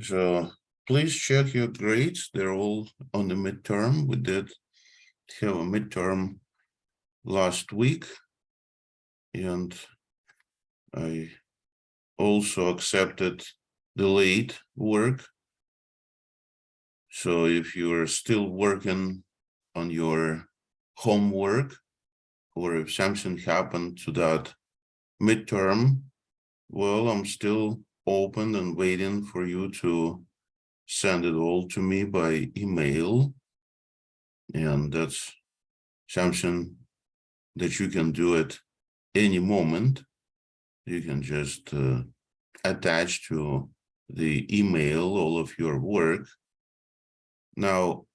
So please check your grades. They're all on the midterm. We did have a midterm last week, and I also accepted delayed work. So if you're still working on your homework, or if something happened to that midterm, well, I'm still open and waiting for you to send it all to me by email. And that's something that you can do at any moment. You can just attach to the email all of your work. Now,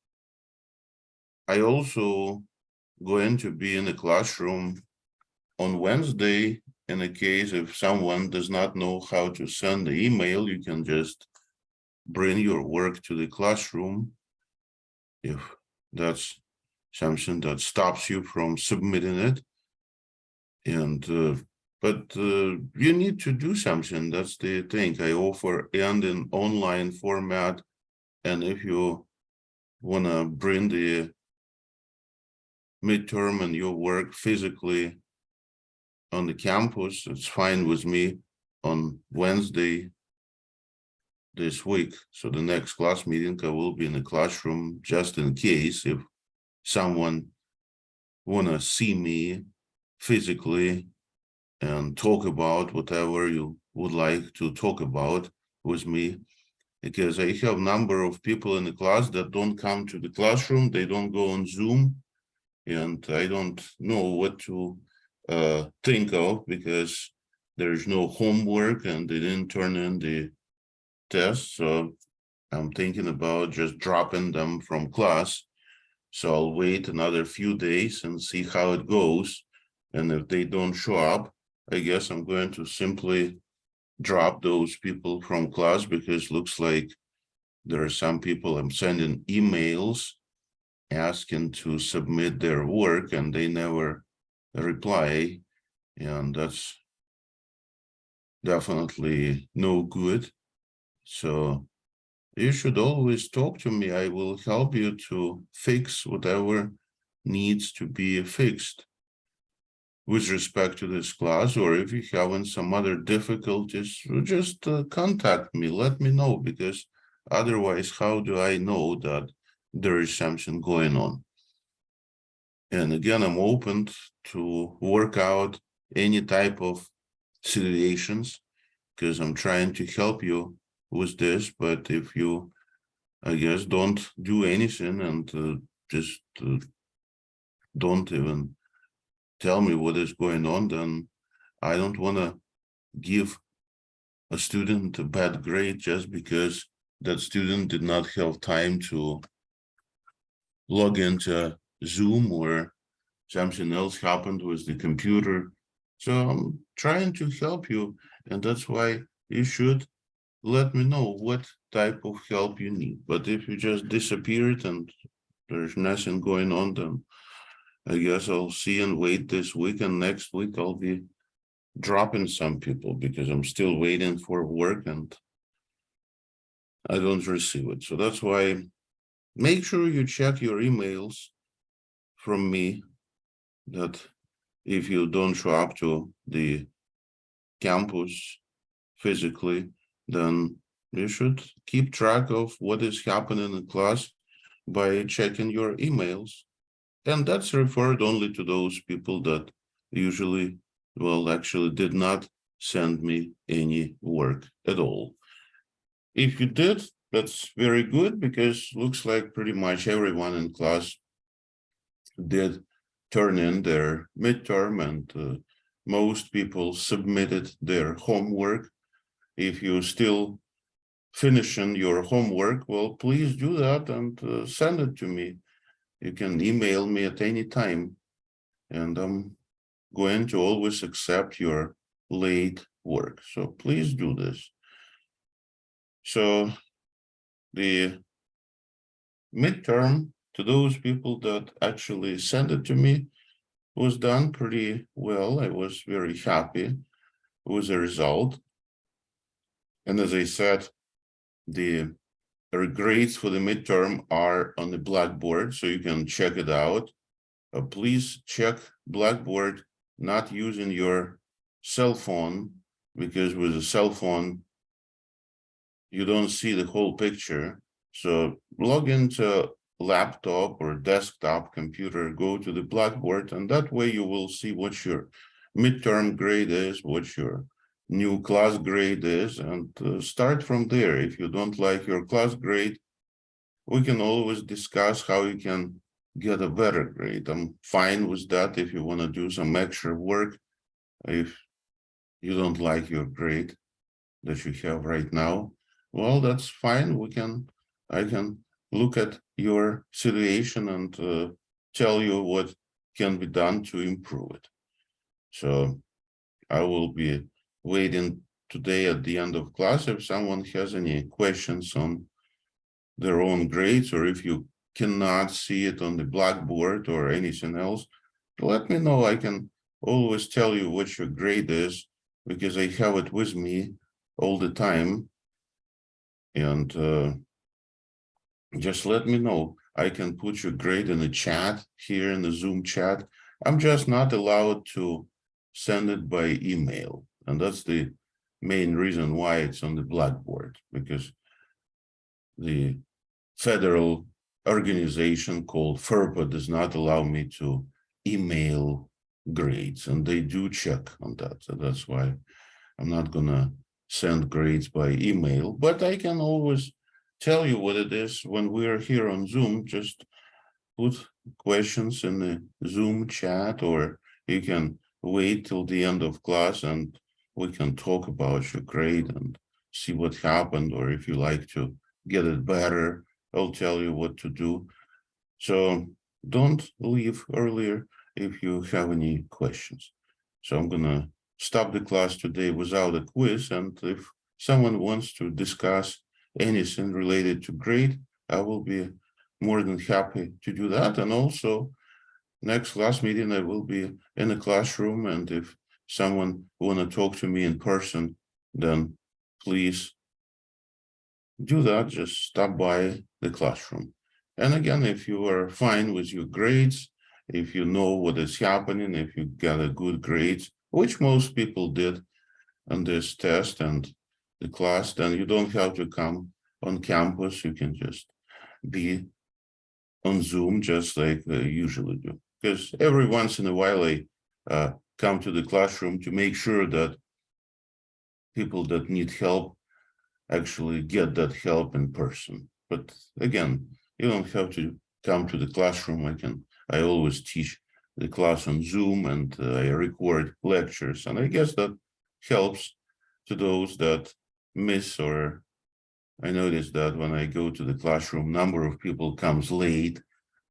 I also going to be in the classroom on Wednesday. In a case if someone does not know how to send the email, you can just bring your work to the classroom if that's something that stops you from submitting it. And but you need to do something. That's the thing. I offer and in online format, and if you want to bring the midterm and your work physically on the campus, it's fine with me on Wednesday this week. So the next class meeting, I will be in the classroom just in case if someone want to see me physically and talk about whatever you would like to talk about with me, because I have a number of people in the class that don't come to the classroom, they don't go on Zoom, and I don't know what to think of because there's no homework and they didn't turn in the test. So I'm thinking about just dropping them from class. So I'll wait another few days and see how it goes. And if they don't show up, I guess I'm going to simply drop those people from class, because looks like there are some people I'm sending emails asking to submit their work and they never reply. And that's definitely no good. So you should always talk to me. I will help you to fix whatever needs to be fixed with respect to this class, or if you're having some other difficulties, just contact me, let me know, because otherwise, how do I know that there is something going on? And again, I'm open to work out any type of situations, because I'm trying to help you with this. But if you, I guess, don't do anything and just don't even tell me what is going on, then I don't want to give a student a bad grade just because that student did not have time to log into Zoom or something else happened with the computer. So I'm trying to help you, and that's why you should let me know what type of help you need. But if you just disappeared and there's nothing going on, then I guess I'll see and wait this week, and next week I'll be dropping some people because I'm still waiting for work and I don't receive it. So that's why make sure you check your emails from me, that if you don't show up to the campus physically, then you should keep track of what is happening in class by checking your emails. And that's referred only to those people that usually, well, actually did not send me any work at all. If you did, that's very good, because looks like pretty much everyone in class did turn in their midterm, and most people submitted their homework. If you still finishing your homework, well, please do that and send it to me. You can email me at any time, and I'm going to always accept your late work. So please do this. So the midterm, to those people that actually sent it to me, was done pretty well. I was very happy with the result. And as I said, the grades for the midterm are on the Blackboard, so you can check it out. Please check Blackboard, not using your cell phone, because with a cell phone, you don't see the whole picture. So log into laptop or desktop computer, go to the Blackboard, and that way you will see what your midterm grade is, what your new class grade is, and start from there. If you don't like your class grade, we can always discuss how you can get a better grade. I'm fine with that if you want to do some extra work. If you don't like your grade that you have right now, well, that's fine. I can look at your situation and tell you what can be done to improve it. So I will be waiting today at the end of class if someone has any questions on their own grades, or if you cannot see it on the Blackboard or anything else, let me know. I can always tell you what your grade is, because I have it with me all the time. And just let me know. I can put your grade in the chat here in the Zoom chat. I'm just not allowed to send it by email. And that's the main reason why it's on the Blackboard, because the federal organization called FERPA does not allow me to email grades, and they do check on that. So that's why I'm not gonna send grades by email, but I can always tell you what it is when we're here on Zoom. Just put questions in the Zoom chat, or you can wait till the end of class and we can talk about your grade and see what happened, or if you like to get it better, I'll tell you what to do. So don't leave earlier if you have any questions. So I'm gonna stop the class today without a quiz, and if someone wants to discuss anything related to grade, I will be more than happy to do that. And also, next class meeting, I will be in the classroom, and if someone want to talk to me in person, then please do that. Just stop by the classroom. And again, if you are fine with your grades, if you know what is happening, if you got a good grades, which most people did on this test and the class, then you don't have to come on campus. You can just be on Zoom, just like I usually do. Because every once in a while, I come to the classroom to make sure that people that need help actually get that help in person. But again, you don't have to come to the classroom. I always teach the class on Zoom, and I record lectures. And I guess that helps to those that miss, or I notice that when I go to the classroom, number of people comes late,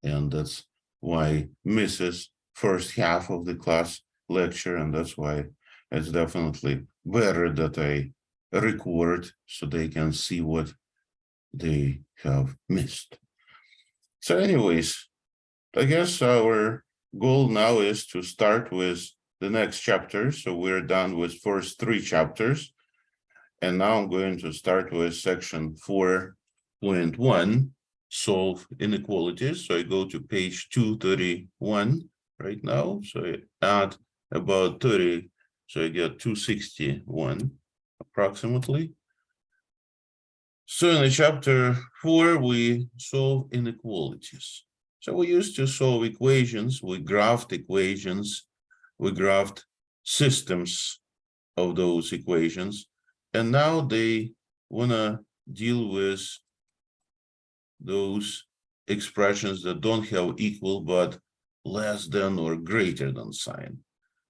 and that's why misses first half of the class lecture. And that's why it's definitely better that I record so they can see what they have missed. So anyways, I guess our goal now is to start with the next chapter. So we're done with first 3 chapters. And now I'm going to start with section 4.1, solve inequalities. So I go to page 231 right now. So I add about 30. So I get 261 approximately. So in the chapter 4, we solve inequalities. So we used to solve equations, we graphed equations, we graphed systems of those equations, and now they want to deal with those expressions that don't have equal but less than or greater than sign.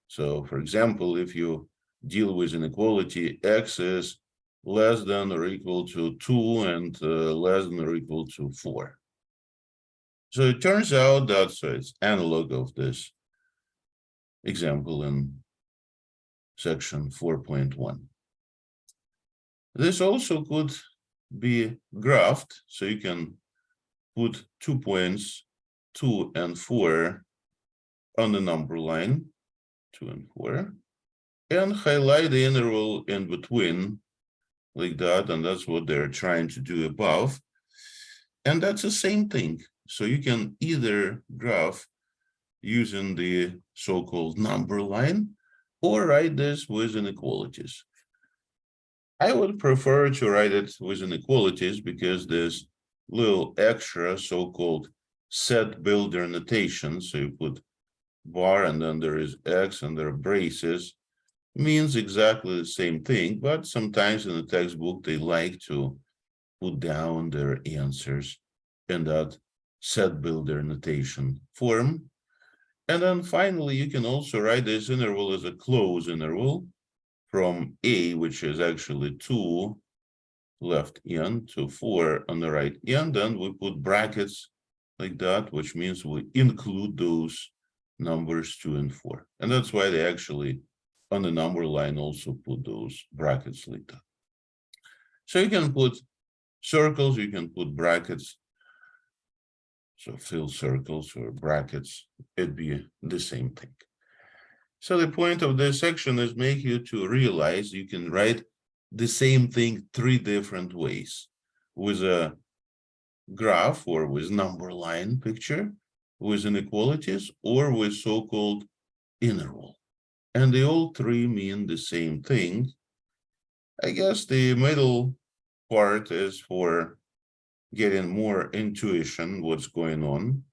So for example, if you deal with inequality, x is less than or equal to 2 and less than or equal to 4. So it turns out that it's analog of this example in section 4.1. This also could be graphed, so you can put 2 points, 2 and 4, on the number line, 2 and 4, and highlight the interval in between like that, and that's what they're trying to do above. And that's the same thing. So you can either graph using the so-called number line or write this with inequalities. I would prefer to write it with inequalities because there's little extra so-called set builder notation. So you put bar and then there is X and there are braces, means exactly the same thing, but sometimes in the textbook they like to put down their answers in that set builder notation form. And then finally, you can also write this interval as a closed interval from A, which is actually 2 left end to 4 on the right end. Then we put brackets like that, which means we include those numbers 2 and 4. And that's why they actually on the number line also put those brackets like that. So you can put circles, you can put brackets. So fill circles or brackets, it'd be the same thing. So the point of this section is make you to realize you can write the same thing 3 different ways, with a graph or with number line picture, with inequalities, or with so-called interval. And they all 3 mean the same thing. I guess the middle part is for getting more intuition what's going on.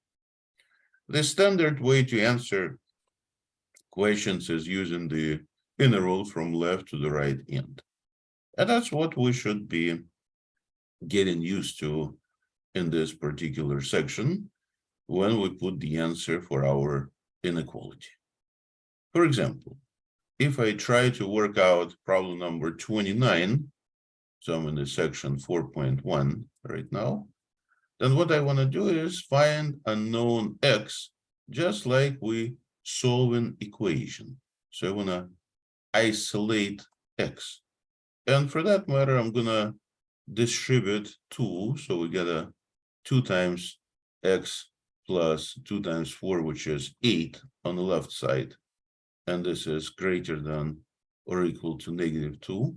The standard way to answer questions is using the interval from left to the right end. And that's what we should be getting used to in this particular section when we put the answer for our inequality. For example, if I try to work out problem number 29, so I'm in the section 4.1 right now, then what I want to do is find unknown x, just like we solve an equation. So I want to isolate x. And for that matter, I'm going to distribute 2. So we get a 2 times x plus 2 times 4, which is 8 on the left side. And this is greater than or equal to -2.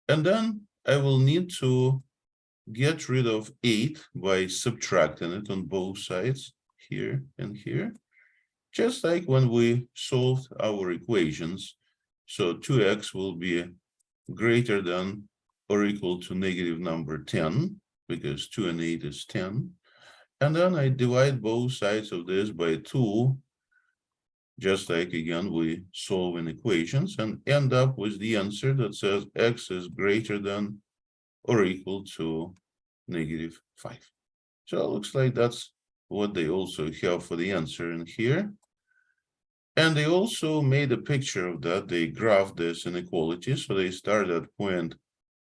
And then I will need to get rid of 8 by subtracting it on both sides, here and here, just like when we solved our equations. So 2x will be greater than or equal to negative number 10, because 2 and 8 is 10. And then I divide both sides of this by 2, just like again we solve in equations, and end up with the answer that says x is greater than or equal to -5. So it looks like that's what they also have for the answer in here. And they also made a picture of that. They graphed this inequality. So they start at point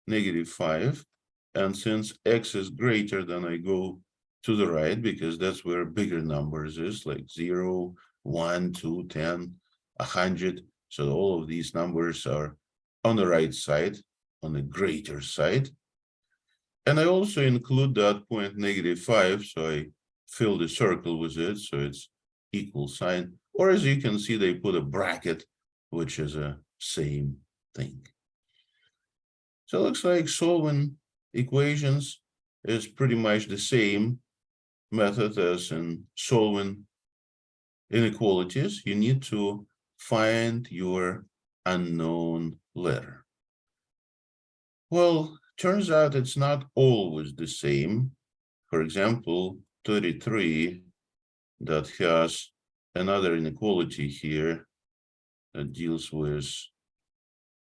-5. And since x is greater, then I go to the right, because that's where bigger numbers is, like 0, 1, 2, 10, 100. So all of these numbers are on the right side, on the greater side. And I also include that point -5, so I fill the circle with it, so it's equal sign. Or as you can see, they put a bracket, which is a same thing. So it looks like solving equations is pretty much the same method as in solving inequalities. You need to find your unknown letter. Well, turns out it's not always the same. For example, 33 that has another inequality here that deals with,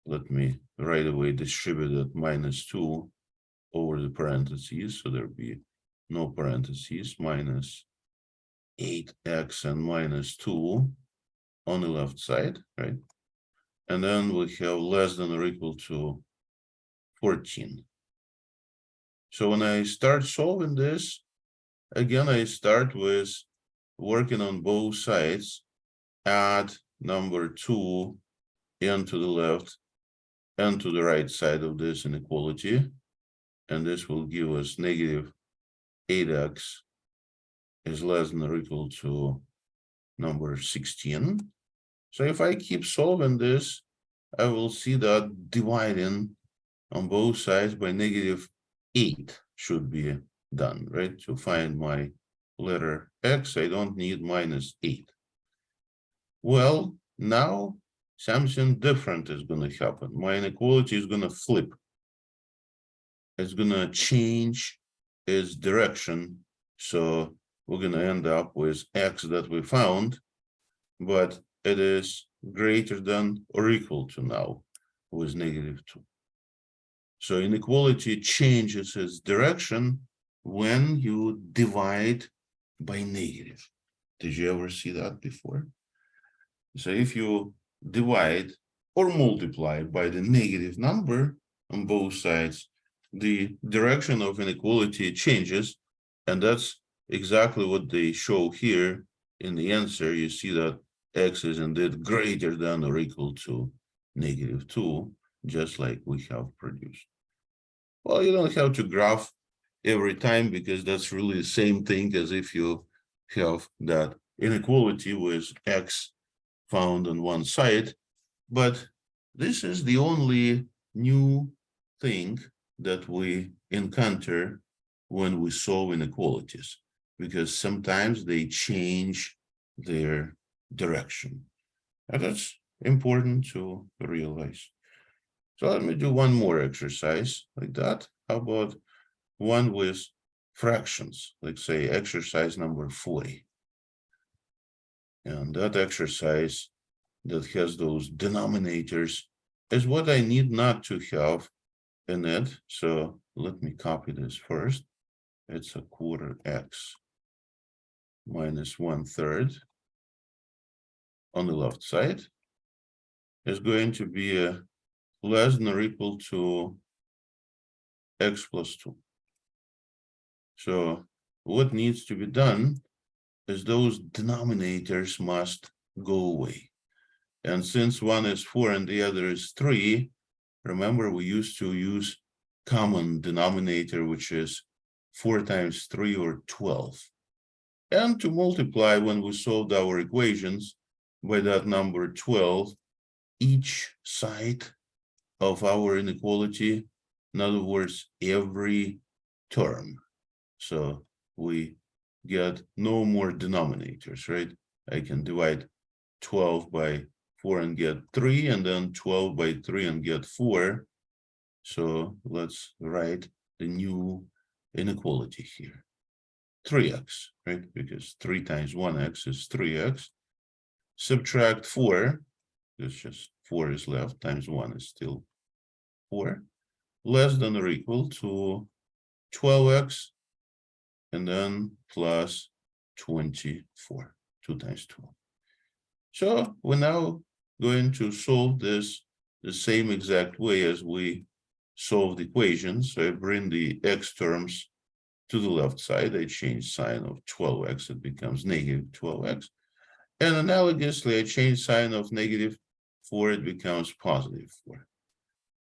let me right away distribute it, -2 over the parentheses, so there'll be no parentheses, minus 8x and -2 on the left side, right? And then we have less than or equal to 14. So when I start solving this, again, I start with working on both sides, add number 2 and to the left and to the right side of this inequality. And this will give us -8x is less than or equal to number 16. So if I keep solving this, I will see that dividing on both sides by -8 should be done, right? To find my letter x, I don't need -8. Well, now something different is going to happen. My inequality is going to flip. It's going to change its direction. So we're going to end up with x that we found, but it is greater than or equal to now with -2. So inequality changes its direction when you divide by negative. Did you ever see that before? So if you divide or multiply by the negative number on both sides, the direction of inequality changes, and that's exactly what they show here in the answer. You see that x is indeed greater than or equal to -2, just like we have produced. Well, you don't have to graph every time because that's really the same thing as if you have that inequality with x found on one side, but this is the only new thing that we encounter when we solve inequalities, because sometimes they change their direction. And that's important to realize. So let me do one more exercise like that. How about one with fractions, like say exercise number 40. And that exercise that has those denominators is what I need not to have in it. So let me copy this first. It's a quarter x minus 1/3 on the left side is going to be a less than or equal to x plus 2. So what needs to be done is those denominators must go away. And since one is 4 and the other is 3, remember we used to use common denominator, which is 4 times 3 or 12. And to multiply when we solved our equations by that number 12, each side of our inequality, in other words, every term. So we get no more denominators, right? I can divide 12 by 4 and get 3, and then 12 by 3 and get 4. So let's write the new inequality here. 3x, right? Because 3 times 1x is 3x. Subtract 4, it's just 4 is left, times 1 is still 4. Less than or equal to 12x, and then plus 24, 2 times 12. So we're now going to solve this the same exact way as we solved equations. So I bring the x terms to the left side. I change sign of 12x, it becomes -12x. And analogously, I change sign of -4, it becomes +4.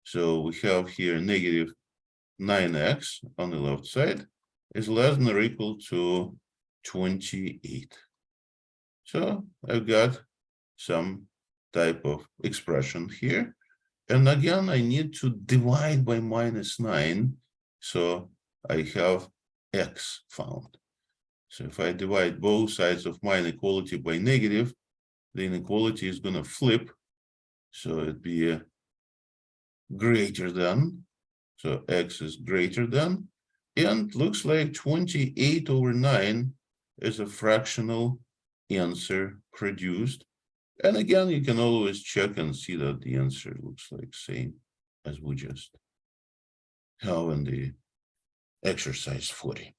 So we have here -9x on the left side is less than or equal to 28. So I've got some type of expression here. And again, I need to divide by -9. So I have x found. So if I divide both sides of my inequality by negative, the inequality is going to flip. So it'd be a greater than. So x is greater than. And looks like 28/9 is a fractional answer produced. And again, you can always check and see that the answer looks like same as we just have in the exercise 40.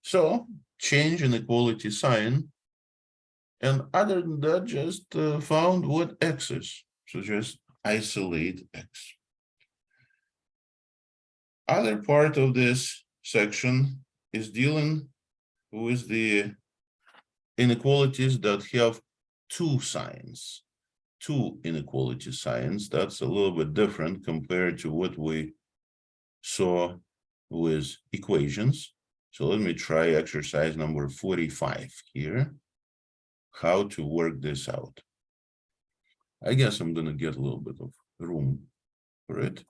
So change inequality sign. And other than that, just found what x is. So just isolate x. Other part of this section is dealing with the inequalities that have two signs. Two inequality signs. That's a little bit different compared to what we saw with equations. So let me try exercise number 45 here. How to work this out. I guess I'm going to get a little bit of room for it.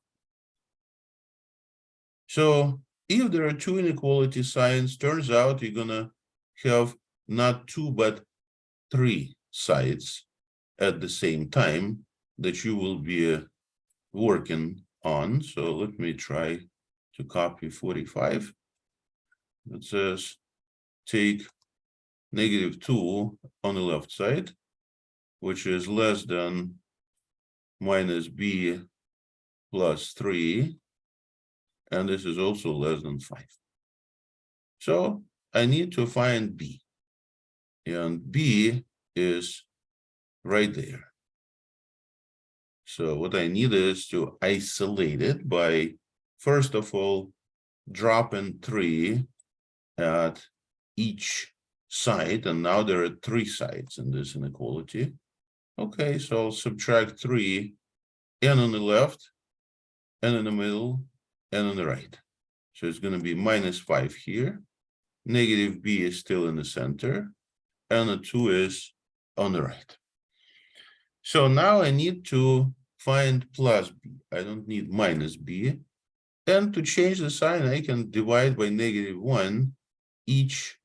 So if there are two inequality signs, turns out you're gonna have not two, but three sides at the same time that you will be working on. So let me try to copy 45. It says take -2 on the left side, which is less than minus b plus 3, and this is also less than 5. So I need to find b, and b is right there. So what I need is to isolate it by, first of all, dropping 3 at each side, and now there are 3 sides in this inequality. Okay, so I'll subtract 3 n on the left, n in the middle, and on the right. So it's going to be -5 here. Negative b is still in the center, and the 2 is on the right. So now I need to find plus b. I don't need minus b. And to change the sign, I can divide by -1 each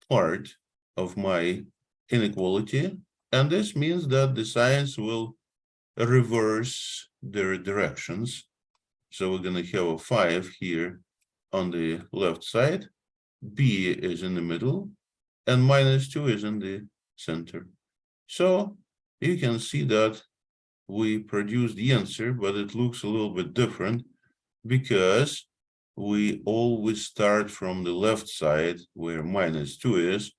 part of my inequality. And this means that the signs will reverse their directions. So we're going to have a 5 here on the left side. B is in the middle, and -2 is in the center. So you can see that we produce the answer, but it looks a little bit different because we always start from the left side where -2 is,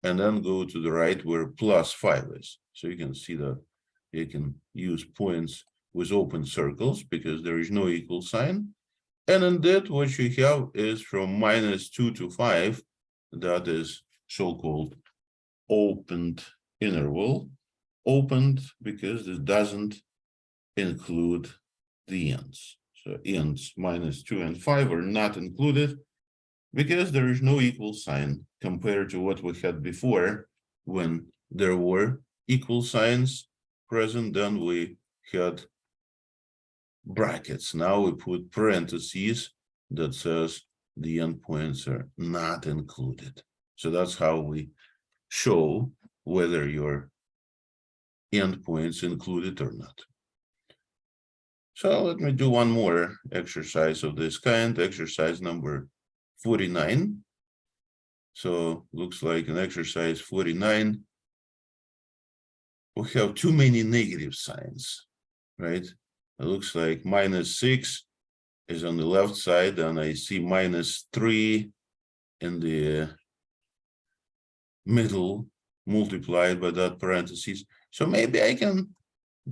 and then go to the right where +5 is. So you can see that you can use points with open circles because there is no equal sign. And indeed, what you have is from -2 to 5, that is so-called opened interval. Opened because this doesn't include the ends. So ends -2 and 5 are not included because there is no equal sign compared to what we had before. When there were equal signs present, then we had brackets. Now we put parentheses that says the endpoints are not included. So that's how we show whether your endpoints included or not. So let me do one more exercise of this kind, exercise number 49. So looks like in exercise 49, we have too many negative signs, right? It looks like -6 is on the left side, and I see -3 in the middle multiplied by that parentheses. So maybe I can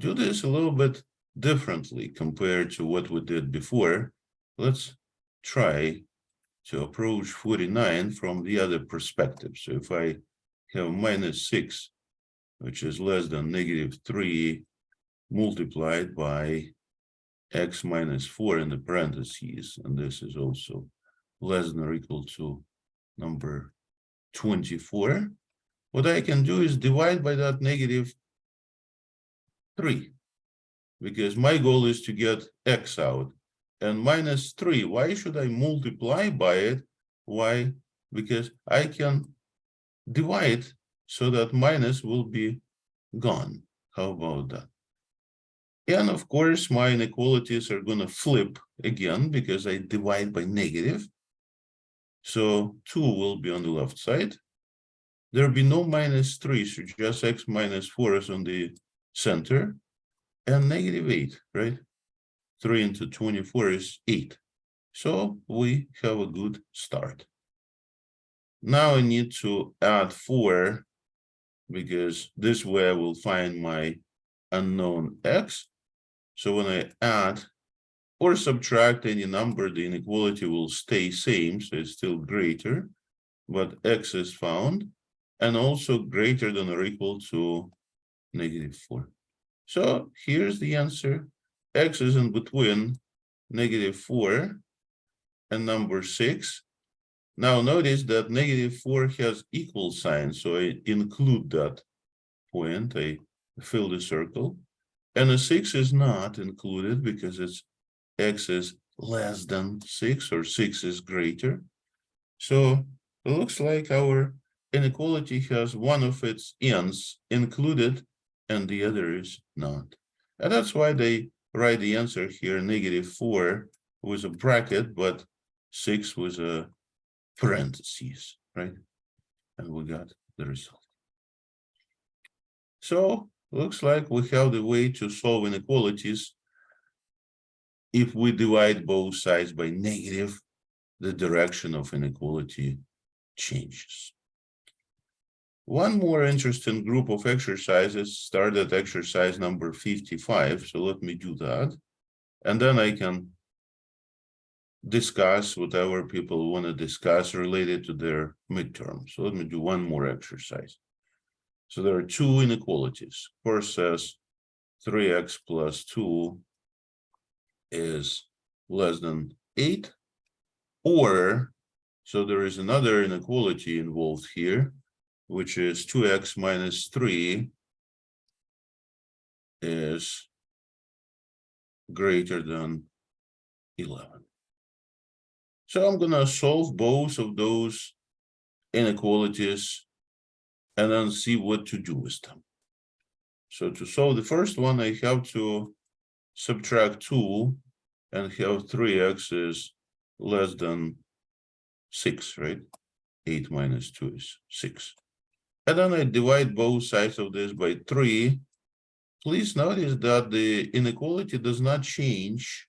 do this a little bit differently compared to what we did before. Let's try to approach 49 from the other perspective. So if I have -6, which is less than -3 multiplied by x minus 4 in the parentheses, and this is also less than or equal to number 24, what I can do is divide by that -3, because my goal is to get x out. And -3, why should I multiply by it? Why? Because I can divide so that minus will be gone. How about that? And of course, my inequalities are going to flip again because I divide by negative. So 2 will be on the left side. There will be no -3, so just x minus 4 is on the center, and -8, right? 3 into 24 is 8. So we have a good start. Now I need to add 4 because this way I will find my unknown x. So when I add or subtract any number, the inequality will stay same, so it's still greater, but x is found, and also greater than or equal to -4. So here's the answer. X is in between -4 and number 6. Now notice that -4 has equal sign, so I include that point, I fill the circle, and a 6 is not included because it's x is less than 6 or 6 is greater. So it looks like our inequality has one of its ends included and the other is not. And that's why they write the answer here, -4 with a bracket, but 6 with a parentheses, right? And we got the result. So looks like we have the way to solve inequalities. If we divide both sides by negative, the direction of inequality changes. One more interesting group of exercises start at exercise number 55. So let me do that. And then I can discuss whatever people want to discuss related to their midterm. So let me do one more exercise. So there are two inequalities. First says 3x plus 2 is less than 8. Or, so there is another inequality involved here, which is 2x minus 3 is greater than 11. So I'm going to solve both of those inequalities and then see what to do with them. So to solve the first one, I have to subtract 2 and have 3x is less than 6, right? 8 minus 2 is 6. And then I divide both sides of this by 3. Please notice that the inequality does not change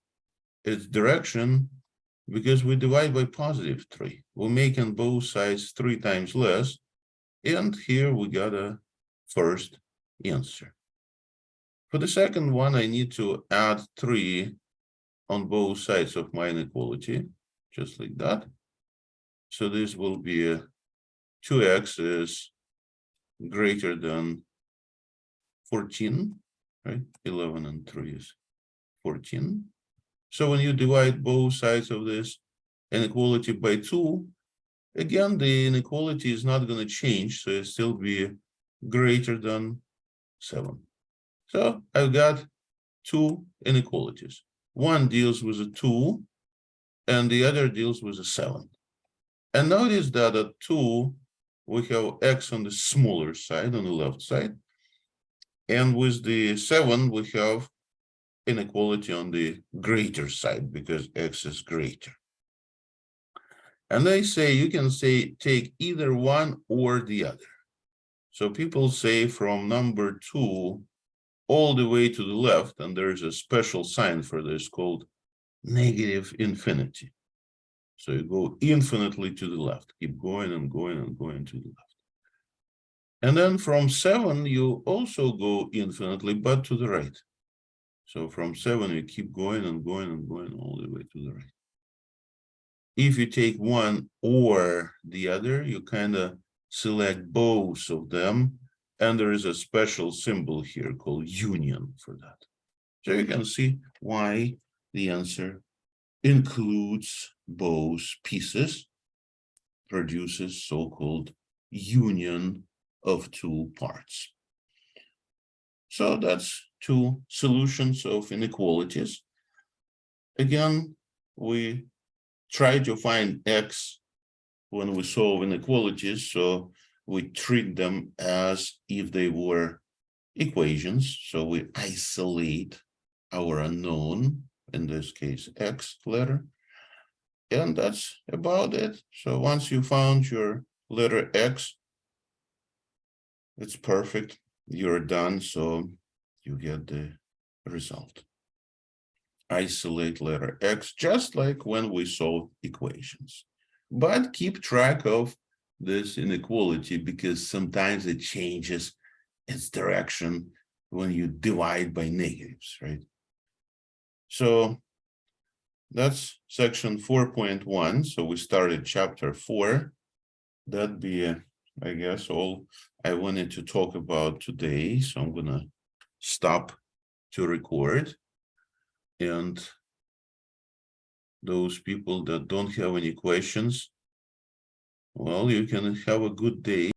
its direction because we divide by positive 3. We're making both sides 3 times less. And here we got a first answer. For the second one, I need to add 3 on both sides of my inequality, just like that. So this will be 2x is greater than 14, right? 11 and 3 is 14. So when you divide both sides of this inequality by 2, again, the inequality is not going to change, so it still be greater than 7. So I've got two inequalities. One deals with a 2, and the other deals with a 7. And notice that at 2, we have x on the smaller side, on the left side. And with the 7, we have inequality on the greater side because x is greater. And they say, you can say, take either one or the other. So people say from number 2 all the way to the left, and there's a special sign for this called negative infinity. So you go infinitely to the left, keep going and going and going to the left. And then from 7, you also go infinitely, but to the right. So from 7, you keep going and going and going all the way to the right. If you take one or the other, you kind of select both of them. And there is a special symbol here called union for that. So you can see why the answer includes both pieces, produces so-called union of two parts. So that's two solutions of inequalities. Again, we try to find x when we solve inequalities, so we treat them as if they were equations. So we isolate our unknown, in this case, x letter. And that's about it. So once you found your letter x, it's perfect. You're done. So you get the result. Isolate letter x, just like when we solve equations. But keep track of this inequality because sometimes it changes its direction when you divide by negatives, right? So that's section 4.1. So we started chapter 4. That'd be, I guess, all I wanted to talk about today. So I'm going to stop to record. And those people that don't have any questions, well, you can have a good day.